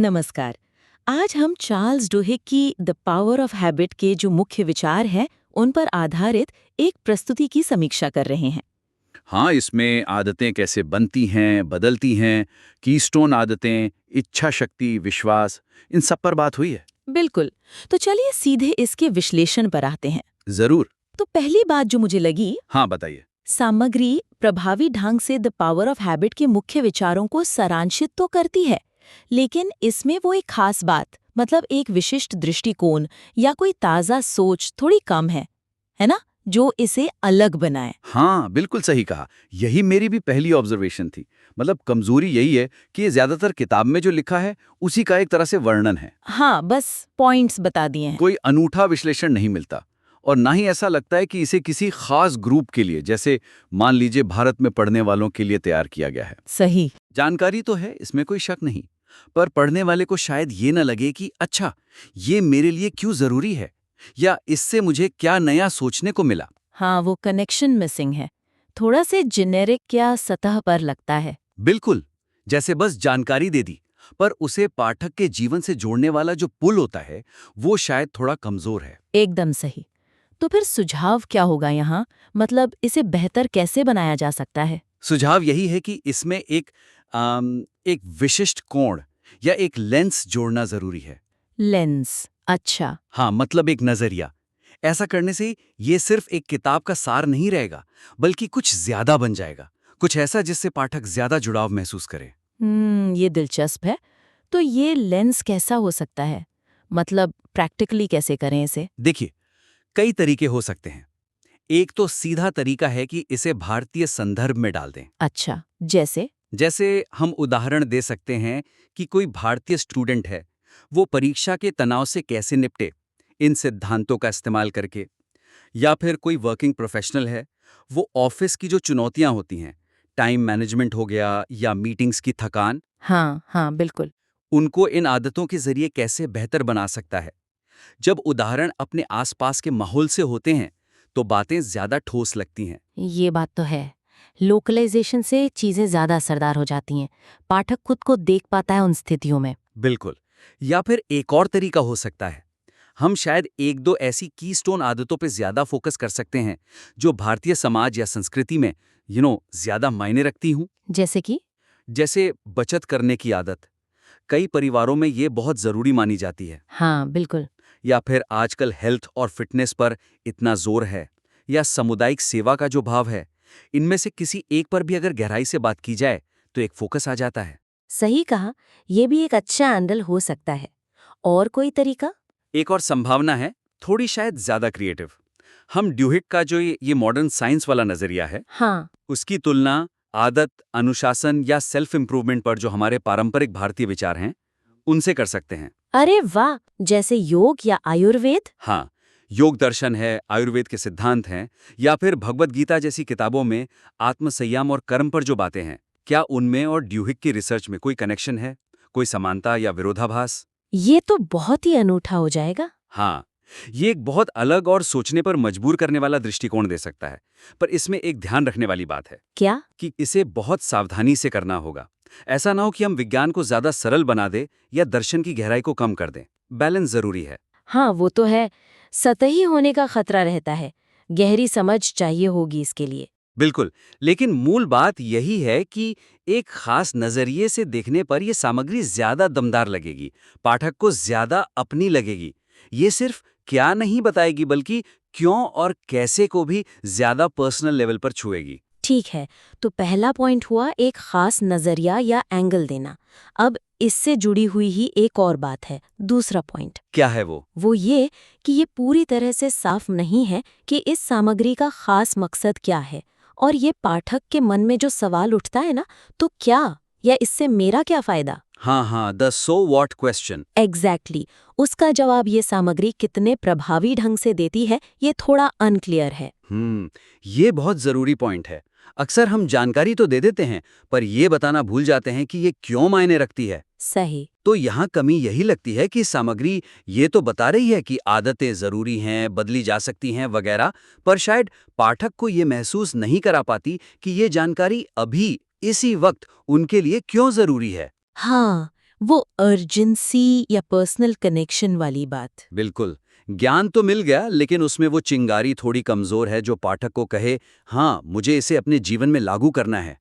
नमस्कार। आज हम चार्ल्स डुहिग की द पावर ऑफ हैबिट के जो मुख्य विचार हैं उन पर आधारित एक प्रस्तुति की समीक्षा कर रहे हैं। हाँ, इसमें आदतें कैसे बनती हैं, बदलती हैं, कीस्टोन आदतें, इच्छा शक्ति, विश्वास, इन सब पर बात हुई है। बिल्कुल। तो चलिए सीधे इसके विश्लेषण पर आते हैं। जरूर। तो पहली बात जो मुझे लगी, हाँ, बताइए। सामग्री प्रभावी ढंग से द पावर ऑफ हैबिट के मुख्य विचारों को सारांशित तो करती है, लेकिन इसमें वो एक खास बात, मतलब एक विशिष्ट दृष्टिकोण या कोई ताज़ा सोच थोड़ी कम है ना, जो इसे अलग बनाए। हाँ, बिल्कुल सही कहा। यही मेरी भी पहली ऑब्जर्वेशन थी। मतलब कमजोरी यही है कि ये ज्यादातर किताब में जो लिखा है, उसी का एक तरह से वर्णन है। हाँ, बस पॉइंट्स बता दिए हैं। कोई अनूठा विश्लेषण नहीं मिलता। और ना ही ऐसा लगता है कि इसे किसी खास ग्रुप के लिए, जैसे मान लीजिए भारत में पढ़ने वालों के लिए तैयार किया गया है। सही। जानकारी तो है, इसमें कोई शक नहीं, पर पढ़ने वाले को शायद ये न लगे कि अच्छा, ये मेरे लिए क्यों जरूरी है, या इससे मुझे क्या नया सोचने को मिला। हाँ, वो कनेक्शन मिसिंग है, थोड़ा से जेनेरिक या सतह पर लगता है। बिल्कुल, जैसे बस जानकारी दे दी, पर उसे पाठक के जीवन से जोड़ने वाला जो पुल होता है, वो शायद थोड़ा कमजोर है। एकदम सही। तो फिर सुझाव क्या होगा यहाँ, मतलब इसे बेहतर कैसे बनाया जा सकता है? सुझाव यही है कि इसमें एक विशिष्ट कोण या एक लेंस जोड़ना जरूरी है। लेंस, अच्छा। हाँ, मतलब एक नजरिया। ऐसा करने से ये सिर्फ एक किताब का सार नहीं रहेगा, बल्कि कुछ ज्यादा बन जाएगा, कुछ ऐसा जिससे पाठक ज्यादा जुड़ाव महसूस करे। ये दिलचस्प है। तो ये लेंस कैसा हो सकता है, मतलब प्रैक्टिकली कैसे करें इसे? देखिए, कई तरीके हो सकते हैं। एक तो सीधा तरीका है कि इसे भारतीय संदर्भ में डाल दें। अच्छा, जैसे? जैसे हम उदाहरण दे सकते हैं कि कोई भारतीय स्टूडेंट है, वो परीक्षा के तनाव से कैसे निपटे, इन सिद्धांतों का इस्तेमाल करके। या फिर कोई वर्किंग प्रोफेशनल है, वो ऑफिस की जो चुनौतियां होती हैं, टाइम मैनेजमेंट हो गया या मीटिंग्स की थकान, हाँ हाँ, बिल्कुल। उनको इन आदतों के जरिए कैसे बेहतर बना सकता है। जब उदाहरण अपने आसपास के माहौल से होते हैं, तो बातें ज्यादा ठोस लगती हैं। ये बात तो है। लोकलाइजेशन से चीजें ज्यादा असरदार हो जाती हैं, पाठक खुद को देख पाता है उन स्थितियों में। बिल्कुल। या फिर एक और तरीका हो सकता है, हम शायद एक दो ऐसी कीस्टोन आदतों पे ज्यादा फोकस कर सकते हैं जो भारतीय समाज या संस्कृति में ज्यादा मायने रखती हूँ। जैसे कि? जैसे बचत करने की आदत, कई परिवारों में ये बहुत जरूरी मानी जाती है। हाँ, बिल्कुल। या फिर आजकल हेल्थ और फिटनेस पर इतना जोर है, या सामुदायिक सेवा का जो भाव है, इनमें से किसी एक पर भी अगर गहराई से बात की जाए तो एक फोकस आ जाता है। सही कहा, ये भी एक अच्छा एंगल हो सकता है। और कोई तरीका? एक और संभावना है, थोड़ी शायद ज्यादा क्रिएटिव। हम ड्यूहिक का जो ये मॉडर्न साइंस वाला नजरिया है, हाँ। उसकी तुलना आदत, अनुशासन या सेल्फ इंप्रूवमेंट पर जो हमारे पारंपरिक भारतीय विचार हैं, उनसे कर सकते हैं। अरे वाह, जैसे योग या आयुर्वेद? हाँ, योग दर्शन है, आयुर्वेद के सिद्धांत हैं, या फिर भगवत गीता जैसी किताबों में आत्मसंयम और कर्म पर जो बातें हैं, क्या उनमें और ड्यूहिक की रिसर्च में कोई कनेक्शन है, कोई समानता या विरोधाभास? ये तो बहुत ही अनूठा हो जाएगा। हाँ, ये एक बहुत अलग और सोचने पर मजबूर करने वाला दृष्टिकोण दे सकता है। पर इसमें एक ध्यान रखने वाली बात है क्या? कि इसे बहुत सावधानी से करना होगा। ऐसा ना हो कि हम विज्ञान को ज्यादा सरल बना दें या दर्शन की गहराई को कम कर दें। बैलेंस जरूरी है। हाँ, वो तो है। सतही होने का खतरा रहता है, गहरी समझ चाहिए होगी इसके लिए। बिल्कुल, लेकिन मूल बात यही है कि एक खास नजरिए से देखने पर यह सामग्री ज्यादा दमदार लगेगी, पाठक को ज्यादा अपनी लगेगी। ये सिर्फ क्या नहीं बताएगी, बल्कि क्यों और कैसे को भी ज्यादा पर्सनल लेवल पर छुएगी। ठीक है, तो पहला पॉइंट हुआ एक खास नजरिया या एंगल देना। अब इससे जुड़ी हुई ही एक और बात है, दूसरा पॉइंट। क्या है वो? वो ये कि ये पूरी तरह से साफ नहीं है कि इस सामग्री का खास मकसद क्या है, और ये पाठक के मन में जो सवाल उठता है ना, तो क्या, या इससे मेरा क्या फायदा? हाँ हाँ, the so what question. Exactly, उसका जवाब ये सामग्री कितने प्रभावी ढंग से देती है, ये थोड़ा अनक्लियर है। ये बहुत जरूरी पॉइंट है। अक्सर हम जानकारी तो दे देते हैं, पर ये बताना भूल जाते हैं कि ये क्यों मायने रखती है। सही। तो यहाँ कमी यही लगती है कि सामग्री ये तो बता रही है कि आदतें जरूरी हैं, बदली जा सकती हैं वगैरह, पर शायद पाठक को ये महसूस नहीं करा पाती कि ये जानकारी अभी इसी वक्त उनके लिए क्यों जरूरी है। हाँ, वो अर्जेंसी या पर्सनल कनेक्शन वाली बात। बिल्कुल। ज्ञान तो मिल गया, लेकिन उसमें वो चिंगारी थोड़ी कमजोर है जो पाठक को कहे, हाँ मुझे इसे अपने जीवन में लागू करना है।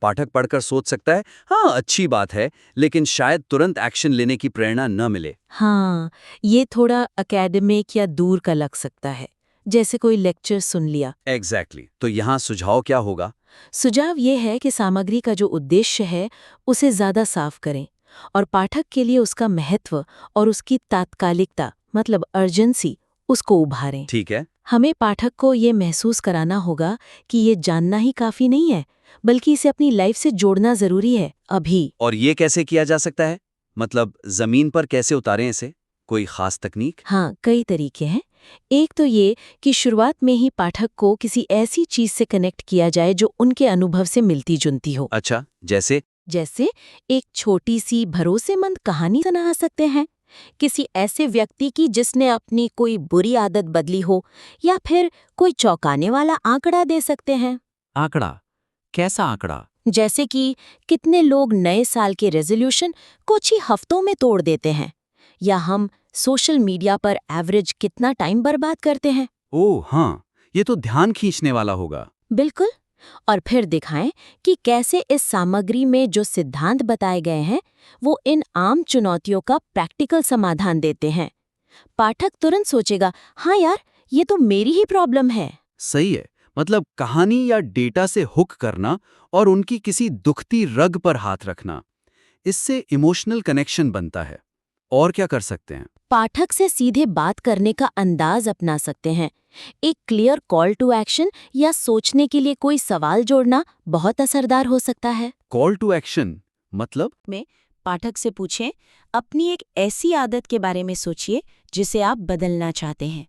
पाठक पढ़कर सोच सकता है, हाँ अच्छी बात है, लेकिन शायद तुरंत एक्शन लेने की प्रेरणा न मिले। हाँ, ये थोड़ा एकेडमिक या दूर का लग सकता है, जैसे कोई लेक्चर सुन लिया। एग्जैक्टली। तो यहाँ सुझाव क्या होगा? सुझाव ये है कि सामग्री का जो उद्देश्य है उसे ज्यादा साफ करें और पाठक के लिए उसका महत्व और उसकी तात्कालिकता मतलब अर्जेंसी उसको उभारें। ठीक है। हमें पाठक को ये महसूस कराना होगा कि ये जानना ही काफी नहीं है, बल्कि इसे अपनी लाइफ से जोड़ना जरूरी है अभी। और ये कैसे किया जा सकता है? मतलब जमीन पर कैसे उतारें इसे? कोई खास तकनीक? हाँ, कई तरीके हैं। एक तो ये कि शुरुआत में ही पाठक को किसी ऐसी चीज से कनेक्ट किया जाए जो उनके अनुभव से मिलती जुलती हो। अच्छा, जैसे? जैसे एक छोटी सी भरोसेमंद कहानी सुना सकते हैं, किसी ऐसे व्यक्ति की जिसने अपनी कोई बुरी आदत बदली हो, या फिर कोई चौंकाने वाला आंकड़ा दे सकते हैं। आंकड़ा? कैसा आंकड़ा? जैसे कि कितने लोग नए साल के रेजोल्यूशन कुछ ही हफ्तों में तोड़ देते हैं, या हम सोशल मीडिया पर एवरेज कितना टाइम बर्बाद करते हैं। ओह हाँ, ये तो ध्यान खींचने वाला होगा। बिल्कुल। और फिर दिखाएं कि कैसे इस सामग्री में जो सिद्धांत बताए गए हैं वो इन आम चुनौतियों का प्रैक्टिकल समाधान देते हैं। पाठक तुरंत सोचेगा, हाँ यार, ये तो मेरी ही प्रॉब्लम है। सही है। मतलब कहानी या डेटा से हुक करना और उनकी किसी दुखती रग पर हाथ रखना, इससे इमोशनल कनेक्शन बनता है। और क्या कर सकते हैं? पाठक से सीधे बात करने का अंदाज अपना सकते हैं। एक क्लियर कॉल टू एक्शन या सोचने के लिए कोई सवाल जोड़ना बहुत असरदार हो सकता है। कॉल टू एक्शन मतलब? में पाठक से पूछें, अपनी एक ऐसी आदत के बारे में सोचिए जिसे आप बदलना चाहते हैं।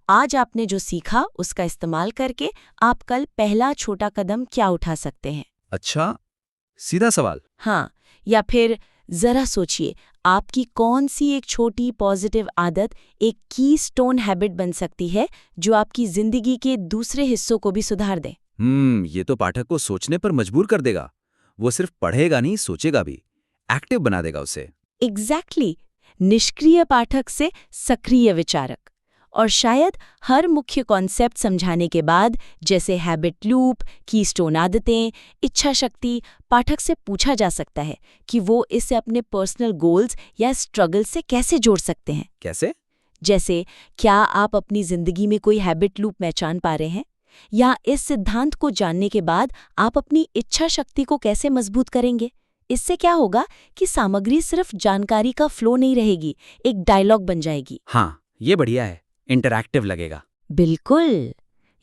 आज आपने जो सीखा उसका इस्तेमाल करके आप कल पहला छोटा कदम क्या उठा सकते हैं। अच्छा, सीधा सवाल। हाँ, या फिर जरा सोचिए, आपकी कौन सी एक छोटी पॉजिटिव आदत एक कीस्टोन हैबिट बन सकती है जो आपकी जिंदगी के दूसरे हिस्सों को भी सुधार दे। ये तो पाठक को सोचने पर मजबूर कर देगा। वो सिर्फ पढ़ेगा नहीं, सोचेगा भी। एक्टिव बना देगा उसे। एग्जैक्टली। निष्क्रिय पाठक से सक्रिय विचारक। और शायद हर मुख्य कॉन्सेप्ट समझाने के बाद, जैसे हैबिट लूप, कीस्टोन आदतें, इच्छा शक्ति, पाठक से पूछा जा सकता है कि वो इसे अपने पर्सनल गोल्स या स्ट्रगल से कैसे जोड़ सकते हैं। कैसे? जैसे, क्या आप अपनी जिंदगी में कोई हैबिट लूप पहचान पा रहे हैं? या इस सिद्धांत को जानने के बाद आप अपनी इच्छा शक्ति को कैसे मजबूत करेंगे? इससे क्या होगा कि सामग्री सिर्फ जानकारी का फ्लो नहीं रहेगी, एक डायलॉग बन जाएगी। हाँ, ये बढ़िया है। इंटरैक्टिव लगेगा। बिल्कुल।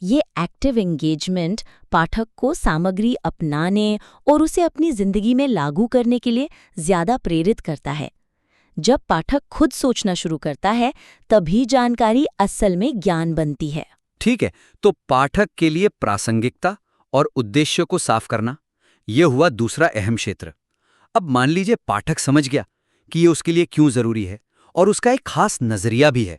ये एक्टिव एंगेजमेंट पाठक को सामग्री अपनाने और उसे अपनी जिंदगी में लागू करने के लिए ज्यादा प्रेरित करता है। जब पाठक खुद सोचना शुरू करता है, तभी जानकारी असल में ज्ञान बनती है। ठीक है, तो पाठक के लिए प्रासंगिकता और उद्देश्य को साफ करना, यह हुआ दूसरा अहम क्षेत्र। अब मान लीजिए पाठक समझ गया कि ये उसके लिए क्यों जरूरी है और उसका एक खास नजरिया भी है।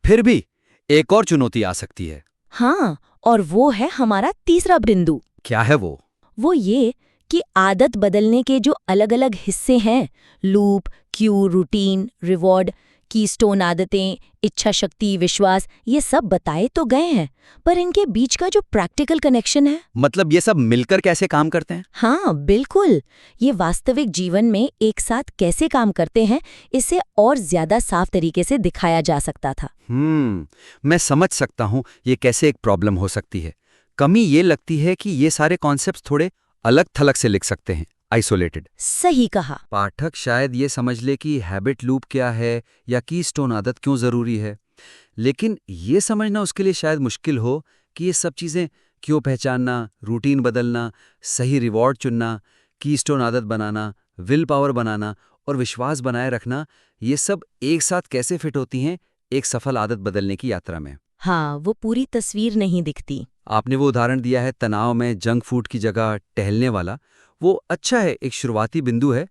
फिर भी एक और चुनौती आ सकती है। हाँ, और वो है हमारा तीसरा बिंदु। क्या है वो? वो ये कि आदत बदलने के जो अलग-अलग हिस्से हैं, loop, Q, routine, reward, keystone आदतें, इच्छा शक्ति, विश्वास, ये सब बताए तो गए हैं, पर इनके बीच का जो प्रैक्टिकल कनेक्शन है, मतलब ये सब मिलकर कैसे काम करते हैं? हाँ बिल्कुल, ये वास्तविक जीवन में एक साथ कैसे काम करते हैं, इसे और ज्यादा साफ तरीके से दिखाया जा सकता था। मैं समझ सकता हूँ ये कैसे एक प्रॉब्लम हो सकती है। कमी ये लगती है कि ये सारे कॉन्सेप्ट्स थोड़े अलग थलग से लिख सकते हैं, आइसोलेटेड। सही कहा। पाठक शायद ये समझ ले कि हैबिट लूप क्या है या कीस्टोन आदत क्यों जरूरी है, लेकिन ये समझना उसके लिए शायद मुश्किल हो कि ये सब चीजें क्यों पहचानना, रूटीन बदलना, सही रिवॉर्ड चुनना, कीस्टोन आदत बनाना, विल पावर बनाना और विश्वास बनाए रखना, ये सब एक साथ कैसे फिट होती हैं एक सफल आदत बदलने की यात्रा में। हाँ, वो पूरी तस्वीर नहीं दिखती। आपने वो उदाहरण दिया है तनाव में जंक फूड की जगह टहलने वाला, वो अच्छा है, एक शुरुआती बिंदु है,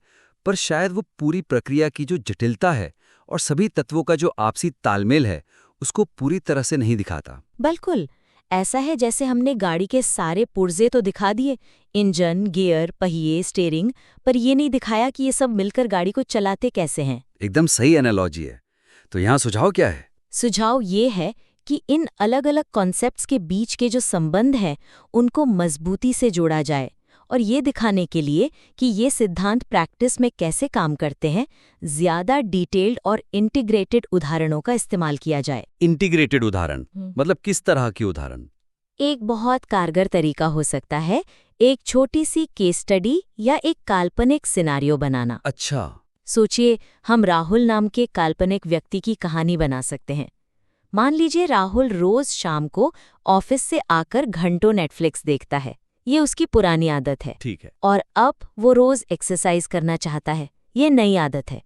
पर शायद वो पूरी प्रक्रिया की जो जटिलता है और सभी तत्वों का जो आपसी तालमेल है उसको पूरी तरह से नहीं दिखाता। बिल्कुल। ऐसा है जैसे हमने गाड़ी के सारे पुर्जे तो दिखा दिए, इंजन, गियर, पहिए, स्टीयरिंग, पर ये नहीं दिखाया कि ये सब मिलकर गाड़ी को चलाते कैसे हैं। एकदम सही एनालॉजी है। तो यहाँ सुझाव क्या है? सुझाव ये है कि इन अलग-अलग कॉन्सेप्ट्स के बीच के जो संबंध हैं, उनको मजबूती से जोड़ा जाए और ये दिखाने के लिए कि ये सिद्धांत प्रैक्टिस में कैसे काम करते हैं, ज्यादा डिटेल्ड और इंटीग्रेटेड उदाहरणों का इस्तेमाल किया जाए। इंटीग्रेटेड उदाहरण मतलब किस तरह की उदाहरण? एक बहुत कारगर तरीका हो सकता है एक छोटी सी केस स्टडी या एक काल्पनिक सिनारियो बनाना। अच्छा। सोचिए, हम राहुल नाम के काल्पनिक व्यक्ति की कहानी बना सकते हैं। मान लीजिए राहुल रोज शाम को ऑफिस से आकर घंटों नेटफ्लिक्स देखता है। ये उसकी पुरानी आदत है। ठीक है। और अब वो रोज एक्सरसाइज करना चाहता है। ये नई आदत है।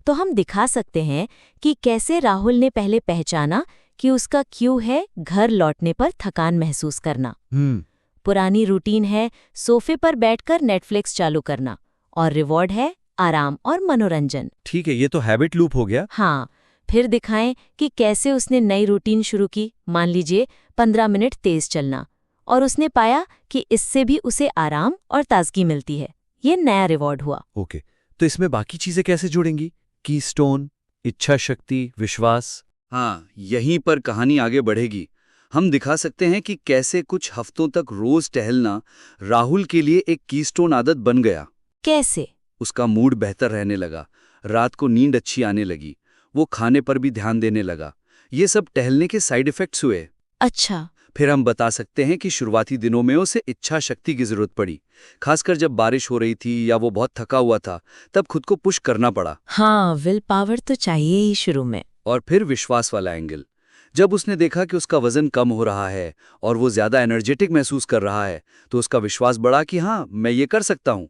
तो हम दिखा सकते हैं कि कैसे राहुल ने पहले पहचाना कि उसका क्यू है घर लौटने पर थकान महसूस करना। पुरानी रूटीन है सोफे पर बैठकर नेटफ्लिक्स चालू करना, और रिवॉर्ड है आराम और मनोरंजन। ठीक है, ये तो हैबिट लूप हो गया। हाँ, फिर दिखाएं कि कैसे उसने नई रूटीन शुरू की। मान लीजिए 15 मिनट तेज चलना, और उसने पाया कि इससे भी उसे आराम और ताजगी मिलती है। ये नया रिवॉर्ड हुआ। ओके, तो इसमें बाकी चीजें कैसे जुड़ेंगी? कीस्टोन, इच्छा शक्ति, विश्वास। हाँ, यहीं पर कहानी आगे बढ़ेगी। हम दिखा सकते हैं कि कैसे कुछ हफ्तों तक रोज टहलना राहुल के लिए एक कीस्टोन आदत बन गया। कैसे? उसका मूड बेहतर रहने लगा, रात को नींद अच्छी आने लगी, वो खाने पर भी ध्यान देने लगा। ये सब टहलने के साइड इफेक्ट्स हुए। अच्छा। फिर हम बता सकते हैं कि शुरुआती दिनों में उसे इच्छा शक्ति की जरूरत पड़ी, खासकर जब बारिश हो रही थी या वो बहुत थका हुआ था, तब खुद को पुश करना पड़ा। हाँ, विल पावर तो चाहिए ही शुरू में। और फिर विश्वास वाला एंगल, जब उसने देखा कि उसका वजन कम हो रहा है और वो ज्यादा एनर्जेटिक महसूस कर रहा है, तो उसका विश्वास बढ़ा कि हाँ, मैं ये कर सकता हूँ।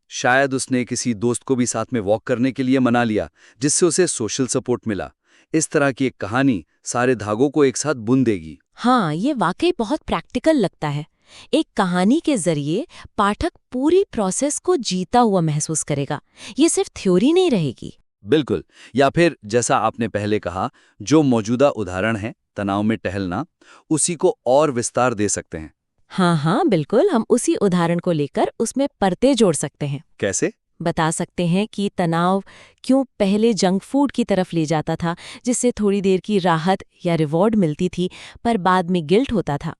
शायद उसने किसी दोस्त को भी साथ में वॉक करने के लिए मना लिया, जिससे उसे सोशल सपोर्ट मिला। इस तरह की एक कहानी सारे धागों को एक साथ बुन देगी। हाँ, ये वाकई बहुत प्रैक्टिकल लगता है। एक कहानी के जरिए पाठक पूरी प्रोसेस को जीता हुआ महसूस करेगा। ये सिर्फ थ्योरी नहीं रहेगी। बिल्कुल। या फिर जैसा आपने पहले कहा, जो मौजूदा उदाहरण है तनाव में टहलना, उसी को और विस्तार दे सकते हैं। हाँ, बिल्कुल, हम उसी उदाहरण को लेकर उसमें परतें जोड़ सकते हैं। कैसे? बता सकते हैं कि तनाव क्यों पहले जंक फूड की तरफ ले जाता था, जिससे थोड़ी देर की राहत या रिवॉर्ड मिलती थी, पर बाद में गिल्ट होता था।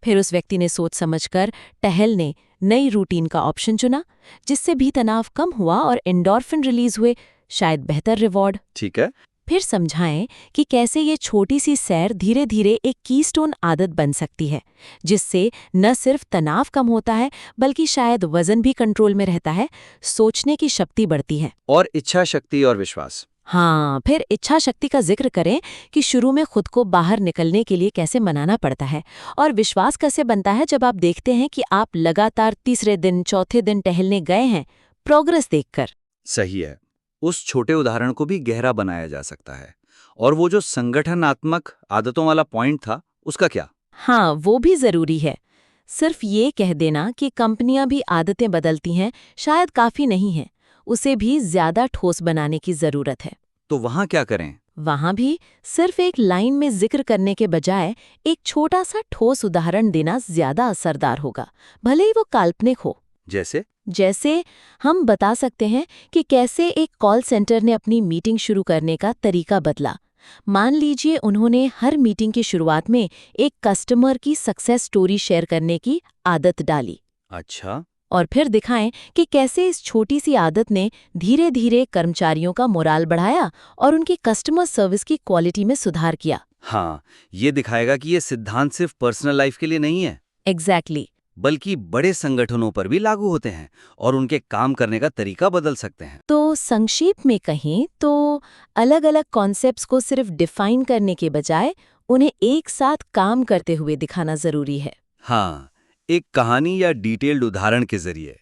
फिर उस व्यक्ति ने सोच समझकर टहलने, नई रूटीन का ऑप्शन चुना, जिससे भी तनाव कम हुआ और एंडोर्फिन रिलीज हुए, शायद बेहतर रिवॉर्ड। ठीक है। फिर समझाएं कि कैसे ये छोटी सी सैर धीरे धीरे एक कीस्टोन आदत बन सकती है, जिससे न सिर्फ तनाव कम होता है, बल्कि शायद वजन भी कंट्रोल में रहता है, सोचने की शक्ति बढ़ती है। और इच्छा शक्ति और विश्वास। हाँ, फिर इच्छा शक्ति का जिक्र करें कि शुरू में खुद को बाहर निकलने के लिए कैसे मनाना पड़ता है, और विश्वास कैसे बनता है जब आप देखते हैं कि आप लगातार तीसरे दिन, चौथे दिन टहलने गए हैं, प्रोग्रेस देखकर। सही है। उस छोटे उदाहरण को भी गहरा बनाया जा सकता है। और वो जो संगठनात्मक आदतों वाला पॉइंट था, उसका क्या? हाँ, वो भी जरूरी है। सिर्फ ये कह देना कि कंपनियां भी आदतें बदलती हैं शायद काफी नहीं है, उसे भी ज्यादा ठोस बनाने की जरूरत है। तो वहाँ क्या करें? वहाँ भी सिर्फ एक लाइन में जिक्र करने के बजाय एक छोटा सा ठोस उदाहरण देना ज्यादा असरदार होगा, भले ही वो काल्पनिक हो। जैसे हम बता सकते हैं कि कैसे एक कॉल सेंटर ने अपनी मीटिंग शुरू करने का तरीका बदला। मान लीजिए उन्होंने हर मीटिंग की शुरुआत में एक कस्टमर की सक्सेस स्टोरी शेयर करने की आदत डाली। अच्छा। और फिर दिखाएं कि कैसे इस छोटी सी आदत ने धीरे धीरे कर्मचारियों का मोराल बढ़ाया और उनकी कस्टमर सर्विस की क्वालिटी में सुधार किया। हाँ, ये दिखाएगा कि ये सिद्धांत सिर्फ पर्सनल लाइफ के लिए नहीं है। एग्जैक्टली। बल्कि बड़े संगठनों पर भी लागू होते हैं और उनके काम करने का तरीका बदल सकते हैं। तो संक्षेप में कहें तो अलग अलग कॉन्सेप्ट्स को सिर्फ डिफाइन करने के बजाय उन्हें एक साथ काम करते हुए दिखाना जरूरी है। हाँ, एक कहानी या डिटेल्ड उदाहरण के जरिए।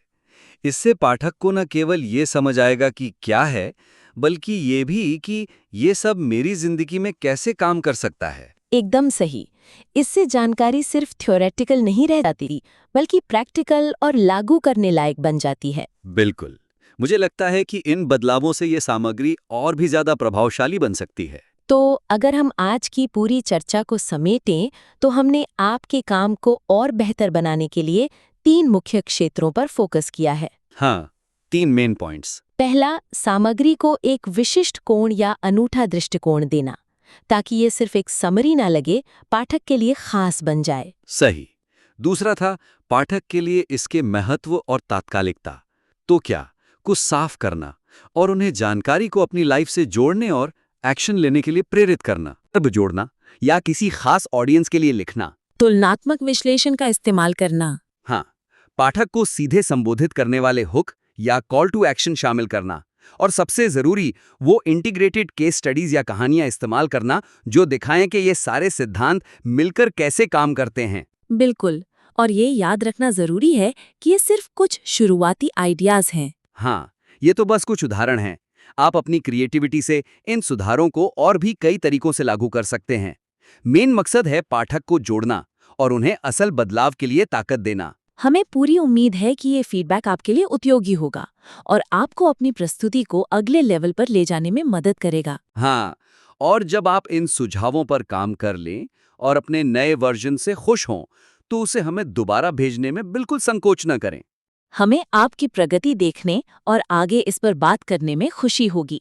इससे पाठक को न केवल ये समझ आएगा कि क्या है, बल्कि ये भी कि ये सब मेरी जिंदगी में कैसे काम कर सकता है। एकदम सही। इससे जानकारी सिर्फ थ्योरेटिकल नहीं रह जाती, बल्कि प्रैक्टिकल और लागू करने लायक बन जाती है। बिल्कुल। मुझे लगता है कि इन बदलावों से ये सामग्री और भी ज्यादा प्रभावशाली बन सकती है। तो अगर हम आज की पूरी चर्चा को समेटें तो हमने आपके काम को और बेहतर बनाने के लिए 3 मुख्य क्षेत्रों पर फोकस किया है। हाँ, 3 मेन पॉइंट्स। पहला, सामग्री को एक विशिष्ट कोण या अनूठा दृष्टिकोण देना, ताकि ये सिर्फ एक समरी ना लगे, पाठक के लिए खास बन जाए। सही। दूसरा था पाठक के लिए इसके महत्व और तात्कालिकता। तो क्या, कुछ साफ करना और उन्हें जानकारी को अपनी लाइफ से जोड़ने और एक्शन लेने के लिए प्रेरित करना। अब जोड़ना या किसी खास ऑडियंस के लिए लिखना। तुलनात्मक विश्लेषण का इस्तेमाल करना। हाँ, पाठक को सीधे संबोधित करने वाले हुक या कॉल टू एक्शन शामिल करना। और सबसे जरूरी, वो इंटीग्रेटेड केस स्टडीज या कहानियां इस्तेमाल करना जो दिखाएं कि ये सारे सिद्धांत मिलकर कैसे काम करते हैं। बिल्कुल, और ये याद रखना जरूरी है कि ये सिर्फ कुछ शुरुआती आइडियाज हैं। हाँ, ये तो बस कुछ उदाहरण हैं। आप अपनी क्रिएटिविटी से इन सुधारों को और भी कई तरीकों से लागू कर सकते हैं। मेन मकसद है पाठक को जोड़ना और उन्हें असल बदलाव के लिए ताकत देना। हमें पूरी उम्मीद है कि ये फीडबैक आपके लिए उपयोगी होगा और आपको अपनी प्रस्तुति को अगले लेवल पर ले जाने में मदद करेगा। हाँ, और जब आप इन सुझावों पर काम कर लें और अपने नए वर्जन से खुश हों, तो उसे हमें दोबारा भेजने में बिल्कुल संकोच न करें। हमें आपकी प्रगति देखने और आगे इस पर बात करने में खुशी होगी।